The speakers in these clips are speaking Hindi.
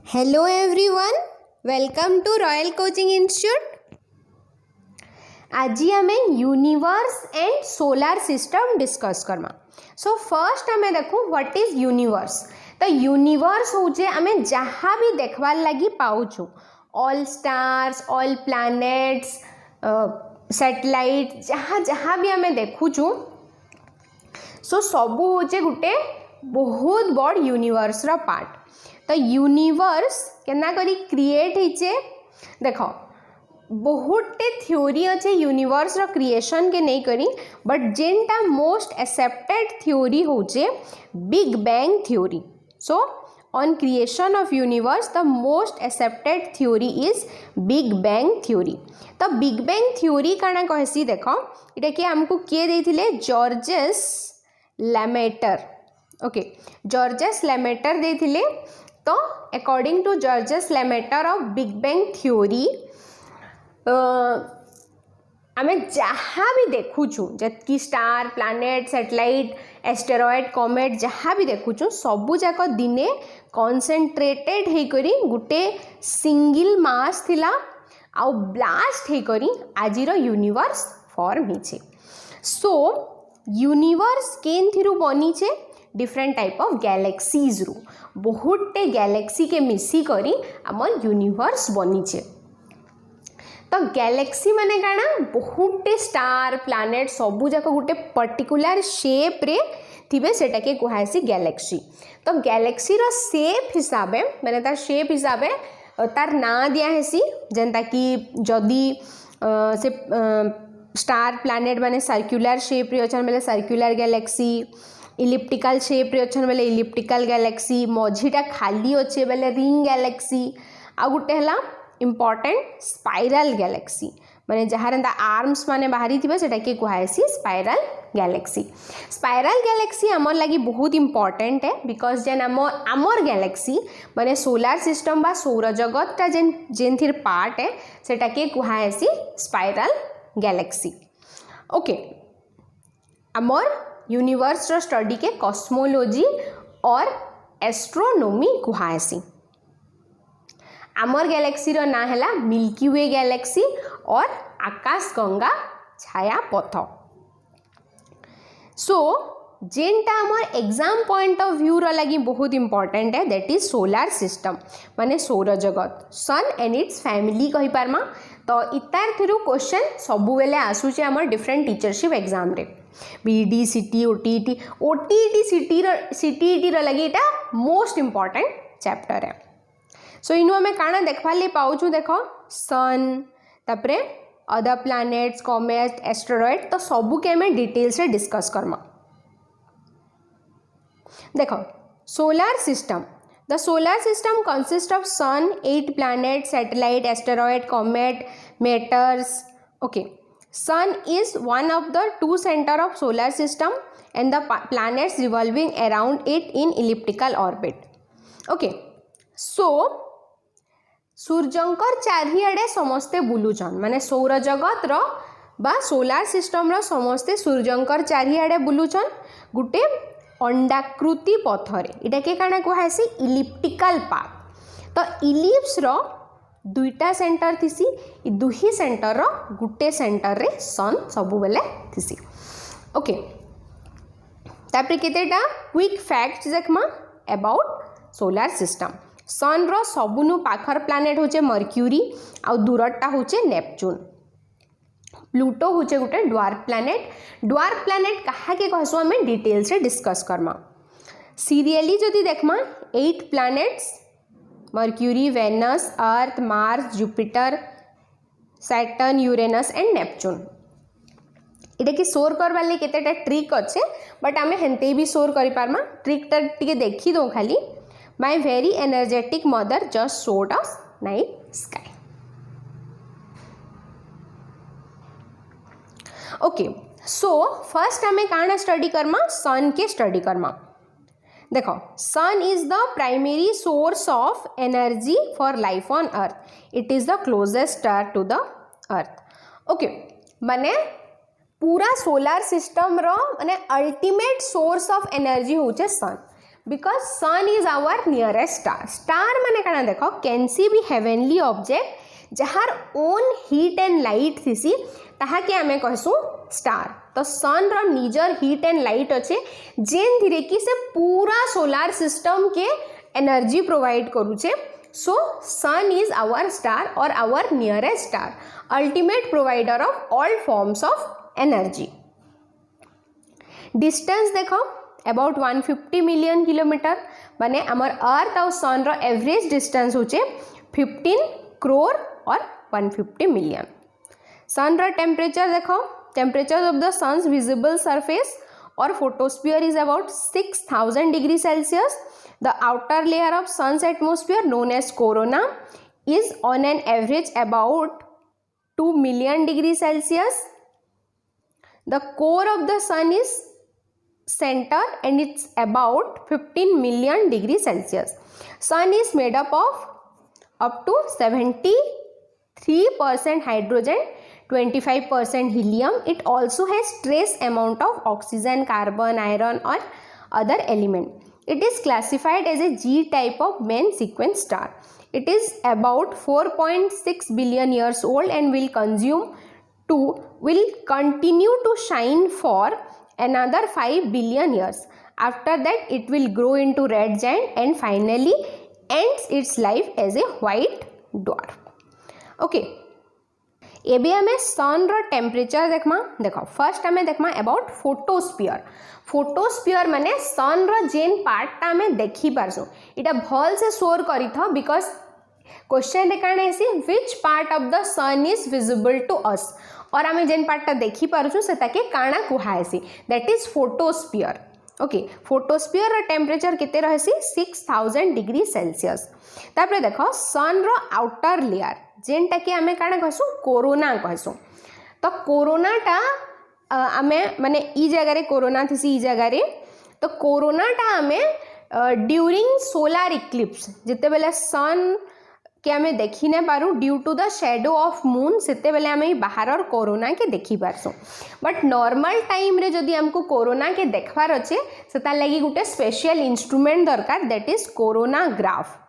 Hello everyone, welcome to Royal Coaching Institute. आज आम universe and solar system discuss करमा. सो फर्स्ट आम देखू व्हाट इज यूनिवर्स. तो यूनिवर्स होचे आमे जहाँ भी देखवार लगी पाउछु all stars, all planets, satellite, जहाँ जहाँ भी आमे देखुछु सो सबू होचे गुटे बहुत बड़ यूनिवर्स रो पार्ट. तो यूनिवर्स केना करी क्रिएट होइचे देखो बहुते थ्योरी अच्छे यूनिवर्स रो क्रिएशन के नहीं करी, बट जेनटा मोस्ट एक्सेप्टेड थ्योरी होचे big bang theory. So on creation of universe the most accepted theory is big bang theory. तो बिग बैंग थ्योरी काना कहसी देखो इटा कि हमको किए देथिले Georges Lemaitre. Okay, Georges Lemaitre देथिले. तो according to Georges Lemaitre of big bang theory आमे जहाँ भी देखुछु जतकी star, planet, satellite, asteroid, comet जहाँ भी देखुछु सबू जाक दिने कॉन्सेंट्रेटेड हेकरी गुटे सिंगल मास थिला आउ ब्लास्ट हेकरी आजिर यूनिवर्स फॉर्म हिचे. सो यूनिवर्स केन थिरु बनीचे डिफरेंट टाइप ऑफ गैलेक्सीज रु बहुते गैलेक्सी के मिसी करी आमर यूनिवर्स बनीचे. तो गैलेक्सी माने काना बहुते स्टार, प्लैनेट सबू जाक गुटे पर्टिकुलर शेप रे थिबे सेटा के कुहासी गैलेक्सी. तो गैलेक्सी रो शेप हिसाबे माने तार शेप हिसाबे तार ना दिया हेसी जेंता कि जदी से स्टार, प्लैनेट माने सर्कुलर शेप रे अछन बेले सर्कुलर गैलेक्सी, इलिप्टिकल शेप रे अछन बेले इलिप्टिकल गैलेक्सी, मझीटा खाली अच्छे बेले रिंग गैलेक्सी, आ गुटे हला इम्पोर्टेंट स्पाइरल गैलेक्सी माने जहाँ आर्म्स माने बाहरी थिबे सेटा के कुहासी स्पाइरल गैलेक्सी. स्पाइरल गैलेक्सी आमर लगी बहुत इंपॉर्टेंट है बिकॉज जेन आमर गैलेक्सी माने सोलार सिस्टम बा सौर जगतटा जेन थिर पार्ट है सेटा के कुहासी स्पाइरल गैलेक्सी. ओके, आमर यूनिवर्स रो स्टडी के कॉस्मोलॉजी और एस्ट्रोनॉमी कुहासी. आमर गैलेक्सी रो ना हैला मिल्की वे गैलेक्सी और आकाश गंगा छाया पथ. सो जेनटा आमर एग्जाम पॉइंट ऑफ व्यू रो लगी बहुत इंपॉर्टेंट है दैट इज सोलार सिस्टम माने सौर जगत, सन एंड इट्स फैमिली कहि पारमा. तो इतार थ्रू क्वेश्चन सबु बेले आसुचे आमर डिफरेंट टीचरशिप एग्जाम रे बीडी, सीटी, ओटीटी. ओटीटी सीटीईटी रो लगी इटा मोस्ट इंपॉर्टेंट चैप्टर है. सो इनु हमें काना देखवार लिए पाउछु देखो सन तापरे अदर प्लैनेट्स, कॉमेट, एस्टेरॉयड. तो सबू के हमें डिटेल्स रे डिस्कस करमा. देखो solar system. The solar system consist of sun, 8 planets, satellite, asteroid, comet, meteors. Okay, sun is one of the 2 center of solar system and the planets revolving around it in elliptical orbit. Okay, so सूर्यंकर चारिआडे समस्ते बुलुचन माने सौर जगत रो बा सोलार सिस्टम रो समस्ते सूर्यंकर चारिआडे बुलुचन गुटे अंडाकृति पथरे. इटा के काना कुहासी इलिप्टिकल पाथ. तो इलिप्स रो दुईटा सेंटर थिसी, दुही सेंटर रो गुटे सेंटर रे सन सबु बेले थिसी. ओके, तापरे केतेटा क्विक फैक्ट्स देखमा अबाउट सोलार सिस्टम. सन रो सबुनु पाखर प्लैनेट होचे मर्क्यूरी आउ दूरटा होचे नेपच्यून. प्लूटो होचे गुटे ड्वार्फ प्लैनेट. ड्वार्फ प्लैनेट कहा के कहसु हमें डिटेल्स रे डिस्कस करमा. सीरियली जदि देखमा 8 planets Mercury, Venus, Earth, Mars, Jupiter, Saturn, Uranus and Neptune. इटा कि सोर करवा ले केतेटा ट्रिक अच्छे बट आमे हेंते भी सोर करि पारमा. ट्रिकटा टिके देखि दो खाली. My very energetic mother just showed us night sky. Okay, so first हमें काना स्टडी करमा सन के स्टडी करमा. देखो sun is the primary source of energy for life on Earth. It is the closest star to the Earth. Okay, माने पूरा सोलार सिस्टम रो माने अल्टीमेट सोर्स ऑफ एनर्जी होचे sun. Because sun is our nearest star. Star माने काना देख can see be heavenly object जहार ओन हीट एंड लाइट थीसी ताहा के आमे कहसु स्टार. तो सन रो निजर हीट एंड लाइट अच्छे जेन धीरे कि से पूरा सोलार सिस्टम के एनर्जी प्रोवाइड करूचे. So sun is our star और our nearest star, ultimate provider of all forms of energy. Distance देखो अबाउट 150 मिलियन किलोमीटर माने आमर अर्थ और सन रो एवरेज डिस्टेंस होचे 15 crore और 150 मिलियन. सन रो टेम्परेचर देखो, temperature of the sun's visible surface or photosphere is about 6000 degree Celsius. The outer layer of sun's atmosphere known as corona is on an average about 2 million degrees Celsius. The core of the sun is center and it's about 15 million degrees Celsius. Sun is made up to 73% hydrogen, 25% helium. It also has trace amount of oxygen, carbon, iron or other element. It is classified as a G type of main sequence star. It is about 4.6 billion years old and will continue to shine for another 5 billion years. After that, it will grow into red giant and finally ends its life as a white dwarf. Okay. एबे हमें सन रो टेम्परेचर देखमा. देखो फर्स्ट हमें देखमा अबाउट फोटोस्फीयर. फोटोस्फीयर माने सन रो जेन पार्टा हमें देखी पारसु इटा भल से सोर करी था बिकॉज क्वेश्चन रे काना ऐसी which part of the sun is visible to us और हमें जेन पार्टा देखी पारसु सेता के काना कुहा ऐसी that is photosphere. Okay photosphere रो टेम्परेचर केते रहसी 6000 डिग्री सेल्सियस. तापरे देखो सन रो आउटर लेयर जेनटा कि आमे काना कहसु कोरोना कहसु. तो कोरोनाटा आमे माने ई जगह रे कोरोना थिसी ई जगह रे. तो कोरोनाटा आमे ड्यूरिंग सोलार इक्लिप्स जिते बेले सन के आमे देखि ने पारू due to the shadow of moon सेते बेले आमे बाहर कोरोना के देखि पारसु. बट नॉर्मल टाइम रे जदि हमको कोरोना के देखबार अच्छे सेता लगी गुटे स्पेशल इंस्ट्रूमेंट दरकार that is coronagraph.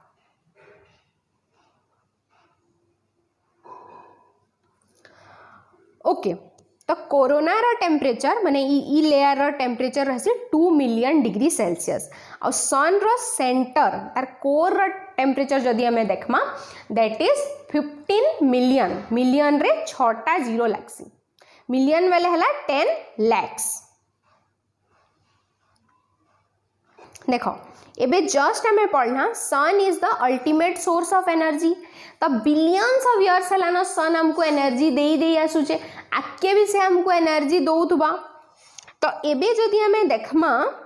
Okay तो कोरोना रो टेम्परेचर माने ई लेयर रो टेम्परेचर रहसी 2 मिलियन डिग्री सेल्सियस. और सन रो सेंटर आर कोर रो टेम्परेचर जदि हमें देखमा दैट इज 15 मिलियन. मिलियन रे 6टा जीरो लागसी. मिलियन वाले हला 10 lakhs. देखो एबे जस्ट हमें पढ़ना sun is the ultimate source of energy. तो बिलियंस ऑफ इयर्स हलानो सन हमको एनर्जी दे आसुचे आके भी से हमको एनर्जी दौथबा. तो एबे जदि हमें देखमा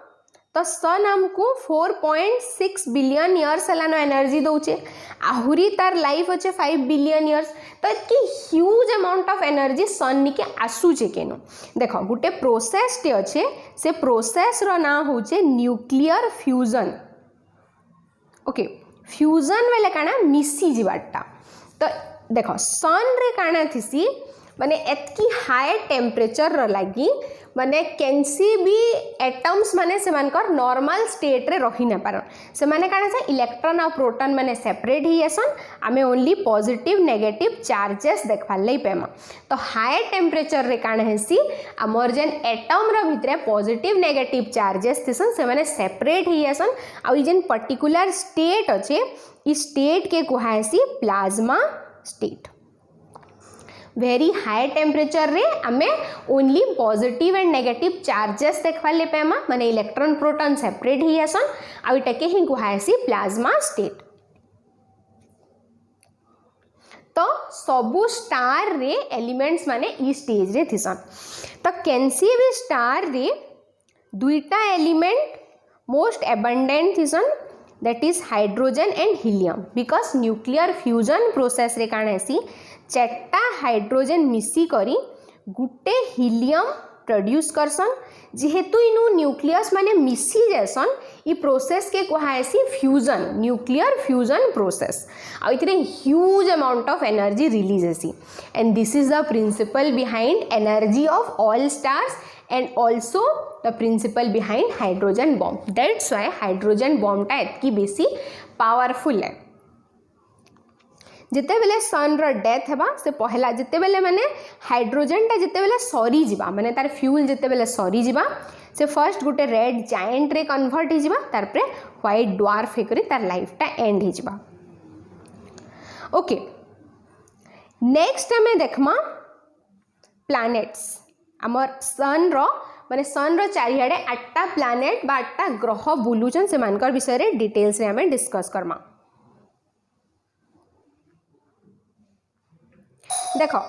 तो सन हमको 4.6 बिलियन इयर्स हलानो एनर्जी दौचे. आहुरी तार लाइफ अच्छे 5 बिलियन इयर्स. तो इतकी huge amount of energy sun निके आसुचे केनो. देखो गुटे प्रोसेस टे अच्छे से प्रोसेस रो ना होचे न्यूक्लियर फ्यूजन. ओके फ्यूजन वेले काना मिसी जीवाटा. तो देखो सन रे काना थिसी माने एतकी हाई टेम्परेचर रो लगी माने कैंसी भी एटम्स माने सेमानकर नॉर्मल स्टेट रे रही न पारन. से माने काना से इलेक्ट्रॉन और प्रोटॉन माने सेपरेट ही एसन आमे ओनली पॉजिटिव नेगेटिव चार्जेस देखबार लई पेमा. तो हाई टेम्परेचर रे काना हेसी हमर जेन एटम रो भितरे पॉजिटिव नेगेटिव चार्जेस थिसन से माने सेपरेट ही एसन. आ ई जेन पर्टिकुलर स्टेट अच्छे ई स्टेट के कुहासी plasma state. Very high temperature रे आमे only positive and negative charges देखवा ले पेमा माने इलेक्ट्रॉन प्रोटॉन सेपरेट ही आसन आ इटा के ही कुहासी प्लाज्मा स्टेट. तो सबु स्टार रे एलिमेंट्स माने ई स्टेज रे थिसन. तो कैंसी भी स्टार रे दुईटा एलिमेंट मोस्ट एबंडेंट थिसन that is hydrogen and helium. Because nuclear fusion process रे काना हेसी 4टा हाइड्रोजन मिसी करी गुटे हीलियम प्रोड्यूस करसन. जेहेतु इनु न्यूक्लियस माने मिसी जैसन ई प्रोसेस के कुहासी फ्यूजन न्यूक्लियर फ्यूजन प्रोसेस. आ इतने huge amount of energy release हेसी. And this is the principle behind energy of all stars and also the principle behind hydrogen bomb. That's why hydrogen बॉम्बटा एतकी बेसी पावरफुल है। जिते बेले सन रो डेथ हेबा से पहला जिते बेले माने हाइड्रोजनटा जिते बेले सरी जिबा माने तार फ्यूल जिते बेले सरी जिबा से फर्स्ट गोटे रेड जायंट रे कन्वर्ट हो जिबा तार पे व्हाइट ड्वार्फ हे करी तार लाइफटा एंड हो जिबा। ओके नेक्स्ट हमें देखमा प्लैनेट्स आमर सन रो माने सन रो चारिआडे 8टा प्लैनेट बा 8टा ग्रह बुलुचन से मानकर विषय रे डिटेल्स रे हमें डिस्कस करमा। देखो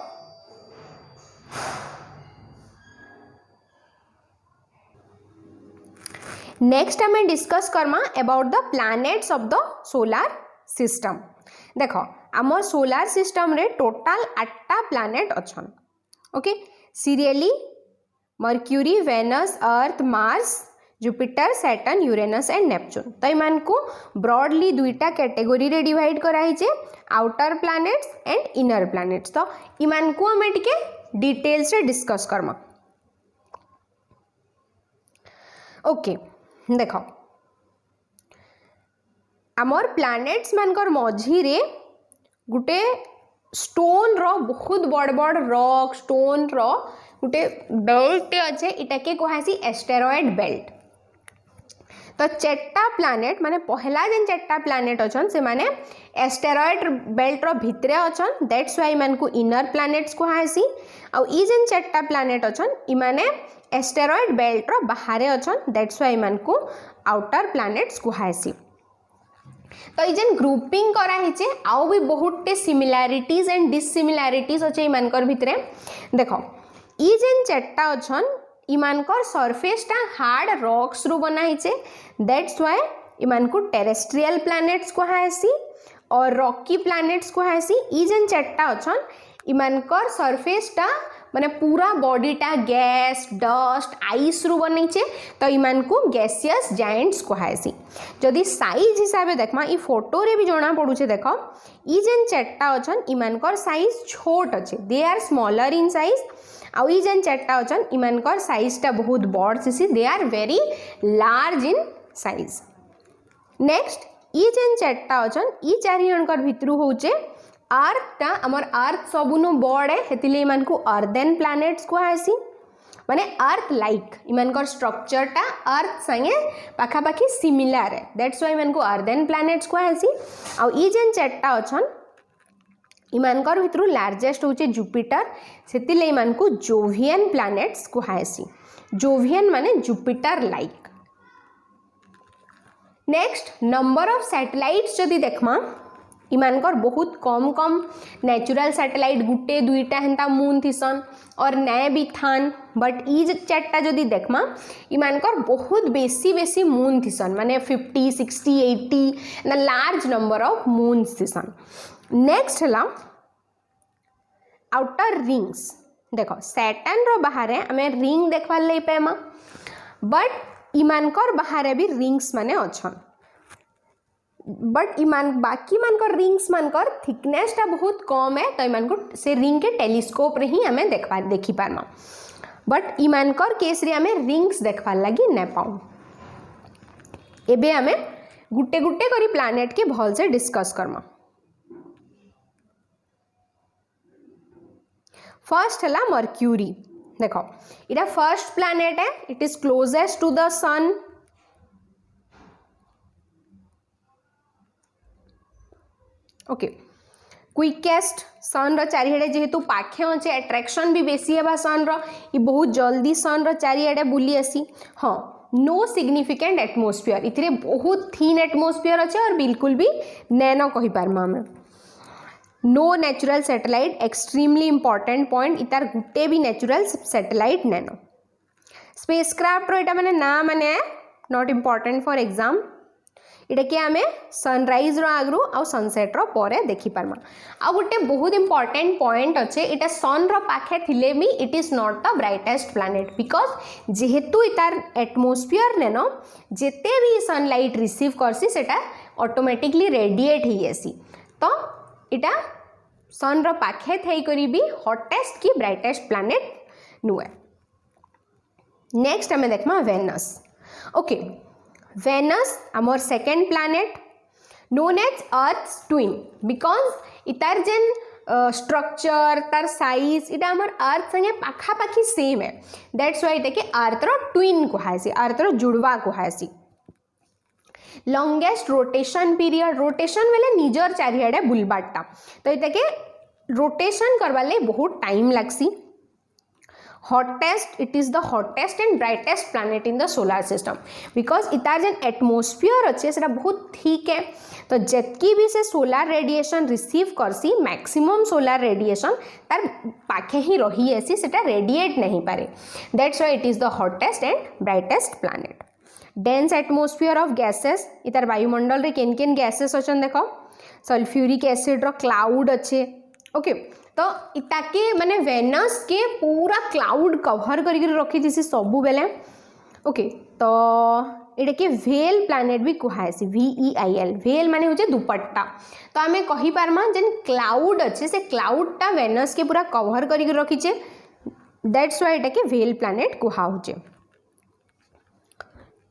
नेक्स्ट हमें डिस्कस करमा about the planets of the solar system. देखो आम सोलार सिस्टम रे टोटाल 8टा प्लैनेट अच्छन। Okay serially Mercury Venus Earth Mars Jupiter Saturn Uranus and Neptune. तो इन को ब्रॉडली दुईटा कैटेगोरी रे डिवाइड कराई छे outer planets and inner planets. तो इन को हमें टिके डिटेल्स रे डिस्कस करमा। ओके देखो आमर प्लैनेट्स मानकर मझी रे गुटे स्टोन रो बहुत बड़ बड़ रॉक स्टोन रो गुटे बेल्ट अच्छे इटा के कहासी एस्टेरॉयड बेल्ट। तो 4टा प्लैनेट माने पहला जेन 4टा प्लैनेट अच्छन से माने एस्टेरॉयड बेल्ट रो भितरे अच्छन। दैट्स व्हाई मान को इनर प्लैनेट्स कहासी। आ ई जेन 4टा प्लैनेट अच्छन ई माने एस्टेरॉयड बेल्ट रो बाहरे अच्छन। दैट्स व्हाई मान को आउटर प्लैनेट्स कहासी। तो ये जेन ग्रुपिंग करा हिचे आउ भी बहुत टे सिमिलैरिटीज एंड डिससिमिलैरिटीज अच्छे इमानकर भितरे। देखो ई जेन 4टा अच्छन इमानकर सरफेसटा हार्ड रॉक्स रु बना हिचे। दैट्स व्हाई इमान को टेरेस्ट्रियल प्लैनेट्स कहासी और रॉकी प्लैनेट्स कहासी। ई जेन 4टा अच्छन इमानकर सरफेसटा माने पूरा बॉडीटा गैस डस्ट आइस रु बनैछे। तो इमान को गैसियस जायंट्स कहासी। जदि साइज हिसाब देखमा ई फोटो रे भी जना पड़ुछे। देखो ई जेन 4टा अच्छन इमानकर साइज छोट अच्छे they are smaller in size. आउ ई जेन 4टा अच्छन इमानकर साइजटा बहुत बड़ सिसी they are very large in size. Next ई जेन 4टा अच्छन ई चारि जनकर भितरु होचे अर्थ आमर अर्थ सबुनु बड़ है हेतिले इमान को अर्देन प्लैनेट्स कहासी। माने अर्थ लाइक इमानकर स्ट्रक्चरटा अर्थ संगे पाखापाखी सिमिलर है। दैट्स व्हाई इमान को अर्देन प्लैनेट्स कहासी। आउ ई जेन 4टा अच्छन इमानकर भितरु लार्जेस्ट होचे जुपिटर सेतिले इमान को जोवियन प्लैनेट्स कहासी। जोवियन माने Jupiter like. Next number of satellites जदि देखमा इमानकर बहुत कम कम नेचुरल सैटेलाइट गुटे दुईटा हेंता मून थिसन और नए भी थान। बट ई 4टा जदि देखमा इमानकर बहुत बेसी बेसी मून थिसन माने 50 60 80 ना लार्ज नंबर ऑफ मून थिसन। नेक्स्ट हला आउटर रिंग्स। देखो सैटर्न रो बाहर आमे रिंग देखवार लई पेमा बट इमानकर बाहर भी रिंग्स माने अच्छन। बट इमान बाकी मानकर रिंग्स मानकर थिकनेसटा बहुत कम है। तो इमान को से रिंग के टेलीस्कोप रे ही हमें देखी पारमा। बट इमानकर केस रे हमें रिंग्स देखवार लगी न पाऊ। एबे हमें गुटे गुटे करी प्लैनेट के भल से डिस्कस करमा। फर्स्ट हला मर्क्यूरी। देखो इटा फर्स्ट प्लैनेट है it is closest to the sun. Okay quickest sun रो चारिआडे जेहेतु पाखे अच्छे अट्रैक्शन भी बेसी है सन रो ये बहुत जल्दी सन रो चारिआडे बुली आसी। हाँ नो सिग्निफिकेंट एटमोस्फियर इथिरे बहुत थिन एटमोस्फियर अच्छे और बिल्कुल भी नैनो कहि पारमा हमें। No natural satellite extremely important point इतार गुटे भी नेचुरल सैटेलाइट नैनो। स्पेसक्राफ्ट रो इटा माने ना माने नॉट इंपॉर्टेंट फॉर एग्जाम। इटा कि आमे सनराइज रो आगरू आ सनसेट रो परे देखि पारमा। आ गोटे बहुत इंपॉर्टेंट पॉइंट अच्छे इटा सन रो पाखे थिले भी it is not the brightest planet because जेहेतु इतार एटमोस्फियर नेनो जेते भी सनलाइट रिसीव करसी सेटा ऑटोमेटिकली रेडिएट ही आसी। तो इटा सन रो पाखे थई करी भी हॉटेस्ट की ब्राइटेस्ट प्लैनेट नुए। नेक्स्ट आम देखमा वेनस। ओके, वेनस आमर second planet known as Earth twin because इतार जेन स्ट्रक्चर तार साइज इटा आमर अर्थ संगे पाखापाखी सेम है, दैट्स वाई इटा के अर्थ रो ट्विन कहासी, अर्थ रो जुड़वा कहासी। लॉन्गेस्ट रोटेशन पीरियड, रोटेशन बेले निजर चारिआडे बुलबाटा, तो इटा के रोटेशन करवा ले बहुत टाइम लगसी। Hottest, it is the hottest and brightest planet in the solar system because इतार जेन एटमोस्फियर अच्छे से बहुत ठीक है, तो जतकी भी से सोलार रेडिएशन रिसीव करसी मैक्सिमम सोलार रेडिएशन तार पाखे ही रही ऐसी सेटा रेडिएट नहीं पारे, that's why it is the hottest and brightest planet. Dense atmosphere of gases, इतार वायुमंडल रे केन केन गैसेस अच्छन देख, सल्फ्यूरिक एसिड रो क्लाउड अच्छे। ओके, तो इताके माने वेनस के पूरा क्लाउड कवर करके रखी थी सबू बेले। ओके, तो एटा के वेल प्लैनेट भी कहासी, VEIL, वेल माने होचे दुपट्टा, तो आमे कहि पारमा जेन क्लाउड अच्छे से क्लाउडटा वेनस के पूरा कवर करके रखीचे, दैट्स वाई एटा के वेल प्लैनेट कहा होचे।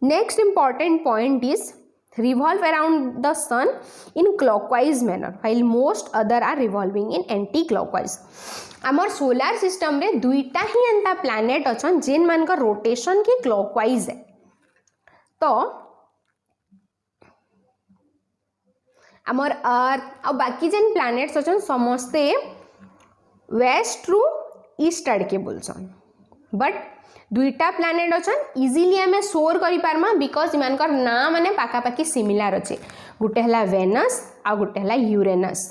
Next important point is revolve around the sun in clockwise manner while most other are revolving in anti-clockwise। आमर सोलार सिस्टम रे दुईटा ही एंता प्लैनेट अछन जेन मान का रोटेशन की क्लॉकवाइज है, तो आमर अर्थ और बाकी जेन प्लैनेट्स अछन समस्ते वेस्ट रु ईस्ट आड़ के बोलछन, बट दुईटा प्लैनेट अच्छन इजिली आम सोर करिपारमा बिकज इमानकर ना माने पाखापाखी सिमिलार अच्छे, गोटे है वेनस आ गोटे है यूरेनस,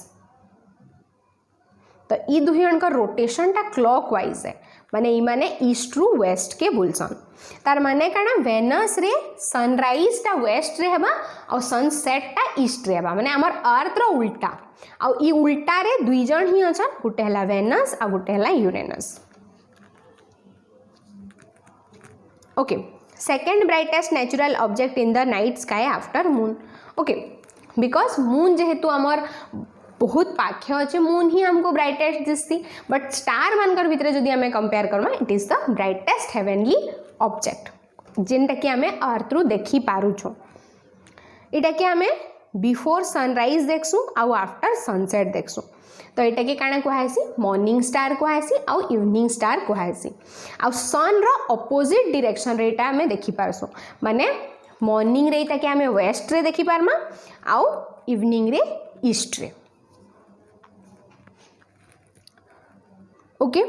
तो ई दुही जणकर रोटेशन टा क्लॉक वाइज है, माने ई माने ईस्ट रु वेस्ट के बोलसन। तार माने काना वेनस रे सनराइज टा वेस्ट रे हेबा और सनसेट टा ईस्ट रे हेबा, माने हमर अर्थ रो उल्टा, आ ई उल्टा रे दुई जण ही अछन, गोटे है वेनस आ गोटे है Uranus. Okay, second brightest natural object in the night sky after moon. Okay, because moon जेहेतु आमर बहुत पाखे अच्छे मून ही हमको ब्राइटेस्ट दिसती, बट स्टार मानकर भितर जदि आमे कंपेयर करमा it is the brightest heavenly object जेनटा कि आमे अर्थ रु देखी पारुछु। इटा कि आमे बिफोर सनराइज देखसु आउ आफ्टर सनसेट देखसु, तो यहाँ के काना कहासी मॉर्निंग स्टार कहासी आउ इवनिंग स्टार कहासी। आउ सन रो अपोजिट डायरेक्शन रे एटा हमें देखि पारसु, माने मॉर्निंग रे ताके हमें वेस्ट रे देखि पारमा आउ इवनिंग रे ईस्ट रे। Okay,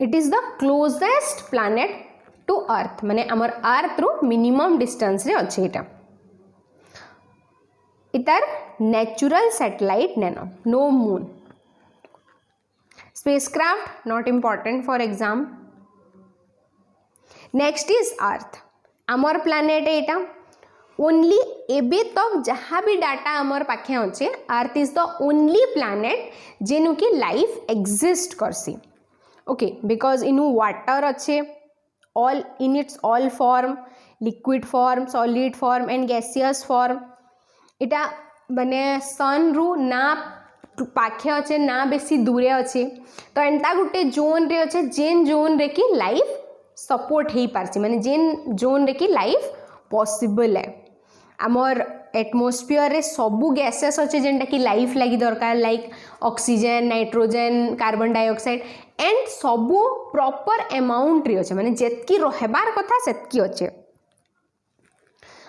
it is the closest planet to Earth, माने हमर अर्थ रो मिनिमम डिस्टेंस रे अछि एटा। इतार नेचुरल सैटेलाइट नैनो, no moon. Spacecraft not important for exam। Next is Earth, आमर प्लैनेट एटा ओनली एबे तक जहाँ भी डाटा आमर पाखे अच्छे Earth is the only planet जेनु की लाइफ एग्जिस्ट करसी। ओके, बिकॉज इनु वाटर अच्छे all in its all form, liquid form, solid form and gaseous form. इटा माने सन रु ना पाखे अच्छे ना बेसी दूरे अच्छे, तो एंता गोटे जोन रे अच्छे जेन जोन रे की लाइफ सपोर्ट हो पारसी, माने जेन जोन रे की लाइफ पॉसिबल है। आमर एटमोस्फियर रे सबू गैसेस अच्छे जेनटा कि लाइफ लगी दरकार, like oxygen, nitrogen, carbon dioxide and सबू प्रॉपर अमाउंट रे अच्छे, माने जेतकी रहबार कथा सेतकी अच्छे।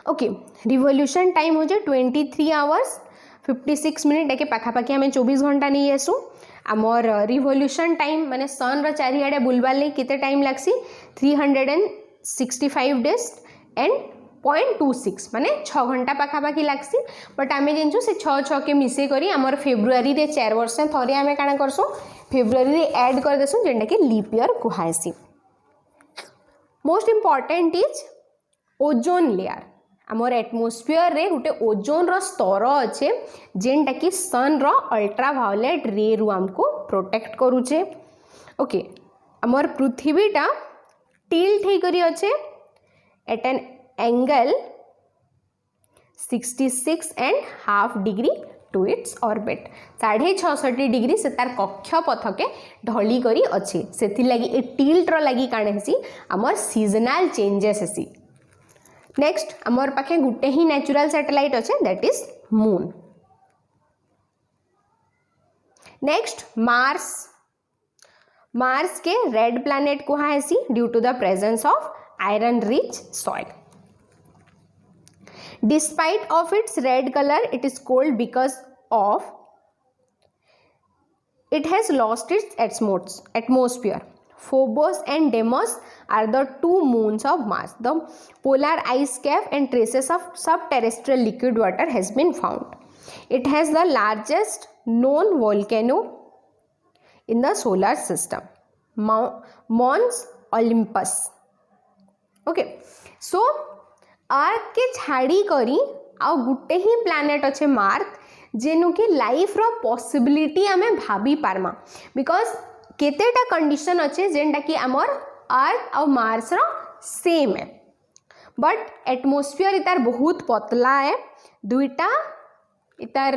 ओके, रिवोल्यूशन टाइम हो 23 आवर्स 56 मिनिट एके पाखापाखि आम 24 घंटा नहीं आसू। आमर रिवोल्यूशन टाइम माने सन रो चारिआडे बुलबार लगी केते टाइम लागसी 365 डेज एंड 0.26 माने 6 घंटा पाखापाखि लागसी। बट आम जानूँ से 6 के मिसे करी आमर फेब्रुआरी रे 4 वर्ष थरे आम काଣା करसु फेब्रुआरी रे ऐड कर देसु जेनटा कि लीप ईयर कहासी। Most important is ozone layer. आमर एटमोस्फियर रे गोटे ओजोन रो स्तर अच्छे जेनटा कि सन रो अल्ट्रावायोलेट रे रु हमको प्रोटेक्ट करूचे। ओके, आमर पृथ्वीटा टिल्ट हे करी अच्छे at an angle 66.5 degree to its orbit 6.5 degree से तार कक्षपथ के ढली करी अच्छी से लगी ए टिल्टर लगी काण हेसी आमर सीजनल चेंजेस हेसी। नेक्स्ट आमर पाखे गुटे ही नेचुरल सैटेलाइट अच्छे that is moon. Next Mars. Mars के रेड प्लैनेट कुहा हेसी due to the presence of iron rich soil. Despite of its red colour it is cold because of it has lost its atmosphere. Phobos and Deimos are the two moons of Mars. The polar ice cap and traces of subterrestrial liquid water has been found. It has the largest known volcano in the solar system, Mons Olympus. Okay, so अर्थ के छाड़ी करी आ गुटे ही प्लैनेट अच्छे मार्स जेनु कि लाइफ रो पॉसिबिलिटी आमे भाभी पारमा बिकॉज केतेटा कंडीशन अच्छे जेनटा कि आमर अर्थ और मार्स रो सेम है बट एटमोस्फियर इतार बहुत पतला है। दुईटा इतार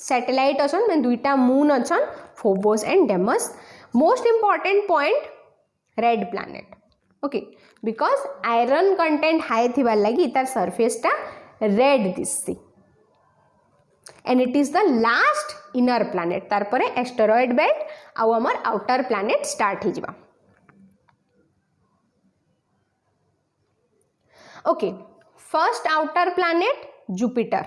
सैटेलाइट अछन मैं दुईटा मून अछन Phobos and Deimos. Most important point red planet okay because iron content high थिबार लगी इतार सरफेस टा रेड दिससी and it is the last inner planet तार परे एस्टेरॉयड बेल्ट आउ आमर आउटर प्लैनेट स्टार्ट ही जिबा। Okay first outer planet Jupiter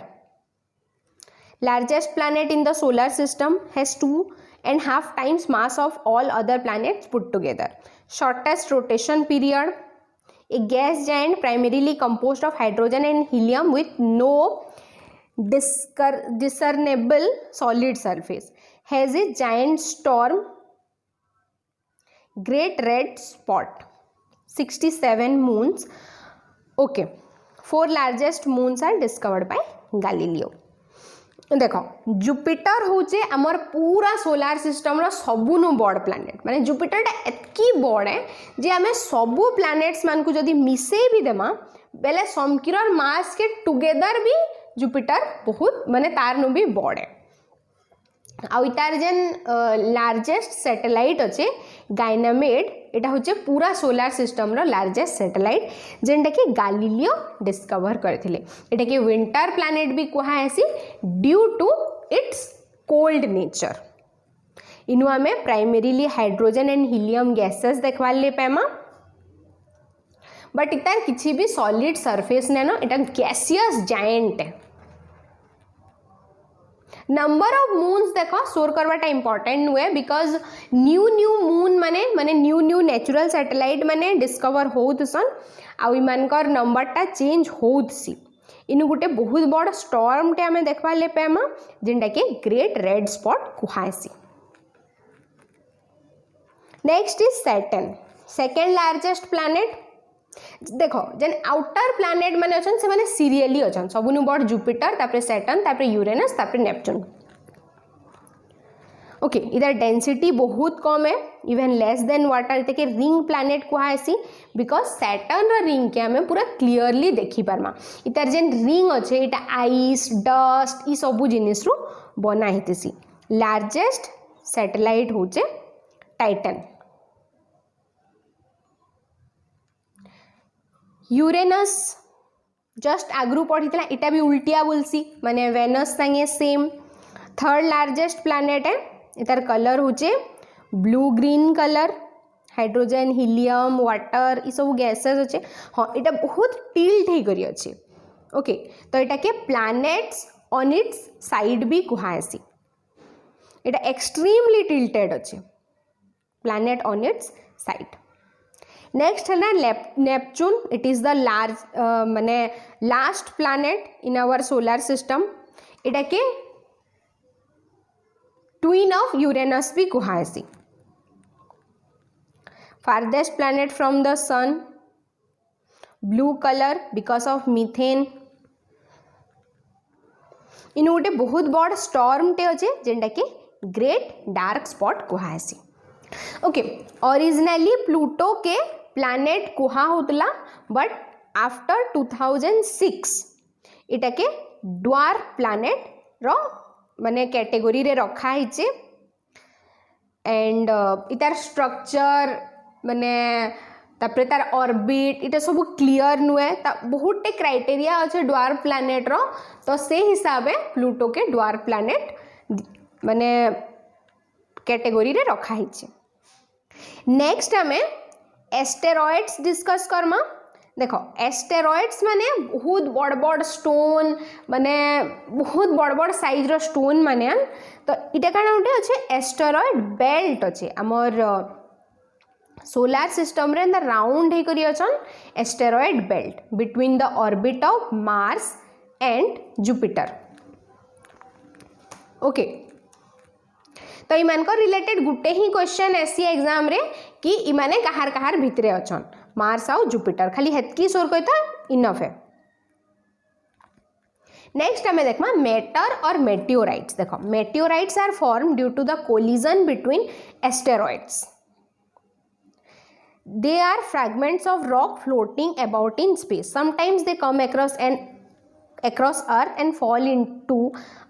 largest planet in the solar system has 2.5 times mass of all other planets put together. Shortest rotation period, a gas giant primarily composed of hydrogen and helium with no discernible solid surface, has a giant storm, great red spot, 67 moons. Okay, 4 largest moons are discovered by Galileo. देख जुपिटर हूँ आमर पूरा सोलार सिस्टम रो सबुनु बड़ प्लैनेट माने जुपिटर टा एतकी बड़ है जे आमे सबु प्लैनेट्स मान को जदी मिसई भी देमा बेले समकिरर मास के टुगेदर भी जुपिटर बहुत माने तार नु भी बड़ है। आउ इतार जेन लार्जेस्ट सैटेलाइट अच्छे गाइनामेड एटा होचे पूरा सोलार सिस्टम रो लार्जेस्ट सैटेलाइट जेनटा कि गालिलियो डिस्कवर करथिले। एटा कि विंटर प्लैनेट भी कुहा हेसी due to its cold nature. इनु आमे primarily hydrogen and helium gases देखवा ले पैमा बट इतार किछि भी सॉलिड सरफेस ने ना एटा गैसियस जायंट है। नंबर ऑफ मून्स देखो सोर करवाटा इंपॉर्टेंट हुए बिकॉज न्यू मून माने न्यू नेचुरल सैटेलाइट माने डिस्कवर होउतसन आउ इमानकर नंबरटा चेंज होउतसी। इनु गुटे बहुत बड़ स्टॉर्म टे हमें देखवा ले पेमा जेंटा के ग्रेट रेड स्पॉट कुहासी। Next is Saturn, second largest planet. देखो जेन आउटर प्लैनेट माने अछन से माने सीरियली अछन सबुनु बड़ जुपिटर तापरे सैटर्न तापरे यूरेनस तापरे नेपच्यून। ओके इधर डेंसिटी बहुत कम है इवन लेस देन वाटर इते के रिंग प्लैनेट कुहासी बिकॉज सैटर्न रा रिंग के हमें पूरा क्लियरली देखि पारमा। इतार जेन रिंग अच्छे इटा आइस डस्ट ई सबु जिनिस रु बना हितेसी। लार्जेस्ट सैटेलाइट होचे टाइटन। यूरेनस जस्ट आगु पढ़ी इटा भी उल्टिया बोलसी माने वेनस संगे सेम। थर्ड लार्जेस्ट प्लैनेट है इतार कलर होचे blue green colour, hydrogen helium water ई सब गैसेस अच्छे। हाँ इटा बहुत टिल्ट ही करी अच्छे। ओके तो इटा के प्लैनेट्स ऑन इट्स साइड भी कुहासी। इटा एक्सट्रीमली टिल्टेड अच्छे planet on its side. Next है ना Neptune. It is the large माने last planet in our solar system. इटा के ट्विन ऑफ यूरेनस भी कुहासी। Farthest planet from the sun, blue colour because of methane. इन गोटे बहुत बड़ स्टॉर्म टे अच्छे जेनटा के ग्रेट डार्क स्पॉट कुहासी। ओके ओरिजिनली प्लूटो के प्लैनेट कुहा होतला बट आफ्टर 2006 इटा के ड्वार्फ प्लैनेट रो माने कैटेगरी रे रखा हिचे एंड इतार स्ट्रक्चर माने तापर तार ऑर्बिट इटा सब क्लियर नुए बहुत टे क्राइटेरिया अच्छे ड्वार्फ प्लैनेट रो तो से हिसाब से प्लूटो के ड्वार्फ प्लैनेट माने कैटेगरी रे रखा हिचे। नेक्स्ट हमें एस्टेरॉइड्स डिस्कस करमा। देखो एस्टेरॉइड्स माने बहुत बड़ बड़ स्टोन माने बहुत बड़ बड़ साइज रो स्टोन माने तो इटा काना उठे अच्छे एस्टेरॉइड बेल्ट अच्छे हमर सोलार सिस्टम रे द राउंड हे करी अछन asteroid belt between the orbit of Mars and Jupiter. Okay तो इमान को रिलेटेड गुटे ही क्वेश्चन ऐसी एग्जाम रे कि इमाने कहार कहार भितरे अछन मार्स और जुपिटर खाली हेतकी सोर कहता इनफ है। नेक्स्ट हमें देखमा मेटर और मेटियोराइट्स। देखो meteorites are form due to the collision between asteroids. They are fragments of rock floating about in space. Sometimes they come across Earth and fall into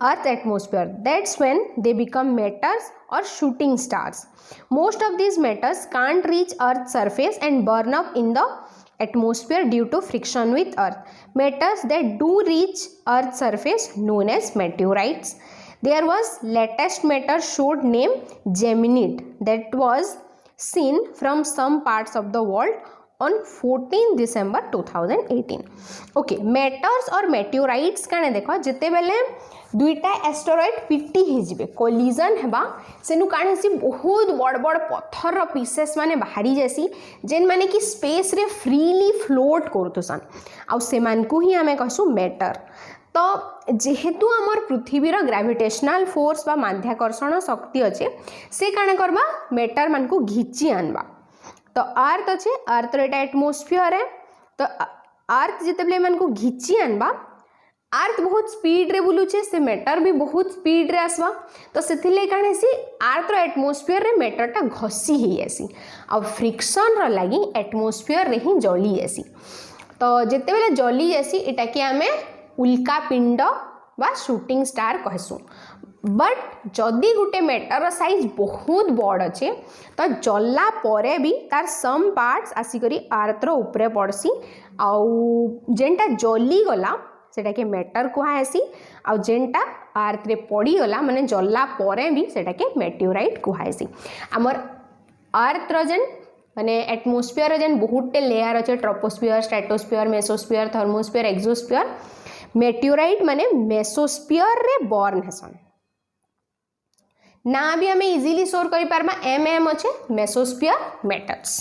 Earth's atmosphere. That's when they become meteors or shooting stars. Most of these meteors can't reach Earth's surface and burn up in the atmosphere due to friction with Earth. Meteors that do reach Earth's surface known as meteorites. There was latest meteor showed named Geminid that was seen from some parts of the world on 14 December 2018. Okay matters और मेटियोराइट्स काने देखो जिते बेले दुईटा एस्टेरॉइड पिटी ही जिबे कोलिजन हेबा सेनु काने सी बहुत बड़ बड़ पत्थर रो पीसेस माने बाहरी जैसी जेन माने कि स्पेस रे फ्रीली फ्लोट करतुसन आ सेमान को ही हमें कहसु मेटर। तो जेहेतु आमर पृथ्वीर ग्रेविटेशनल फोर्स बा माध्याकर्षण शक्ति अच्छे से काण करबा मेटर मान को घिची आनबा। तो अर्थ अच्छे अर्थ एटा एटमोस्फियर है तो अर्थ जिते मान को घिची आनबा अर्थ बहुत स्पीड रे बुलुचे से मेटर भी बहुत स्पीड रे आसवा तो से काण सी अर्थ रो एटमोस्फियर रे मेटरटा घसी ही आसी आ फ्रिक्शन रो लागी एटमोस्फियर रे ही जली आसी। तो जिते बेले जली आसी एटा कि आमे उल्का पिंड बा शूटिंग स्टार कहसु। बट जदि गुटे मेटर साइज बहुत बड़ अच्छे तो जला परे भी तार सम पार्ट्स आसिकरी अर्थ रो उपरे पड़सी आउ जेनटा जली गला सेटा के मेटर कुहासी आउ जेनटा अर्थ रे पड़ी गला माने जला परे भी सेटा के मेटियोराइट कुहासी। हमर अर्थ रो जेन माने एटमोस्फियर रे जेन बहुत टे लेयर अच्छे troposphere stratosphere mesosphere thermosphere exosphere meteorite माने मेसोस्फियर रे बॉर्न हेसन ना भी हमें इजीली सोर करि पारमा एम अच्छे मेसोस्फियर मेटर्स।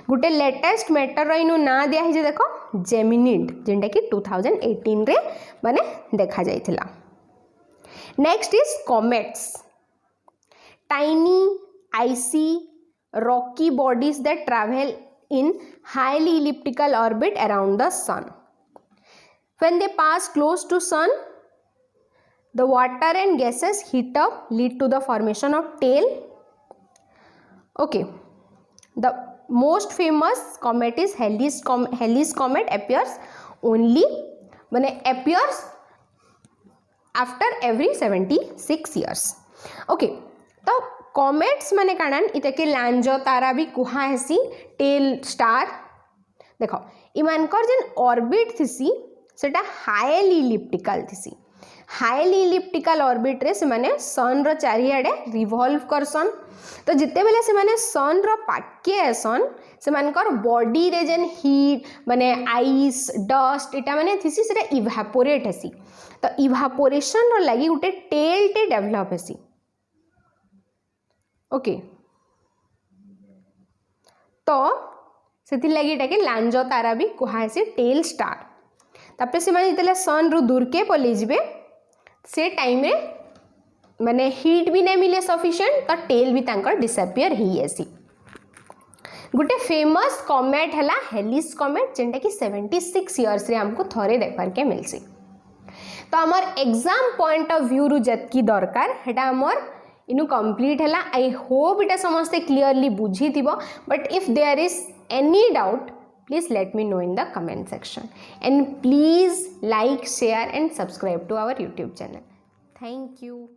गुटे लेटेस्ट मेटर रो इनु ना दिया है जे देखो जेमिनिड जेंटा कि 2018 रे माने देखा जाइथिला। Next is comets tiny icy rocky bodies that travel in highly elliptical orbit around the sun. When they pass close to sun, the water and gases heat up, lead to the formation of tail. Okay, the most famous comet is Halley's comet appears only when it appears after every 76 years. Okay, तो कॉमेट्स माने काणन इतके लांजो तारा भी कुहा हेसी टेल स्टार। देखो इमानकर जेन ऑर्बिट थिसी सेटा हाईली इलिप्टिकल थिसी। हाईली इलिप्टिकल ऑर्बिट रे से माने सन रो चारियाडे रिवॉल्व करसन तो जिते बेले से माने सन रो पाके आसन से मानकर बॉडी रे जेन हीट माने आइस डस्ट इटा माने थिसी सेटा इवापोरेट हेसी तो इवापोरेशन रो लागि गुटे टेल टे डेवलप हेसी। ओके तो सेति लागि एटा के लांजो तारा भी कुहासी टेल स्टार। तापर से माने जिते सन रु दूर के पलि जिबे से टाइम रे माने हीट भी नहीं मिले सफिशिएंट तो टेल भी तांकर डिसअपियर ही आसी। गुटे फेमस कॉमेट हला हेलिस कॉमेट जेंटा कि 76 इयर्स रे हमको थरे देखबार के मिलसी। तो हमर एग्जाम पॉइंट ऑफ व्यू रु जतकी दरकार हेटा हमर इनु कंप्लीट हला। आई होप इटा समस्ते क्लियरली बुझी थिबो but if there is any doubt please let me know in the comment section, and please like, share and subscribe to our YouTube channel. Thank you.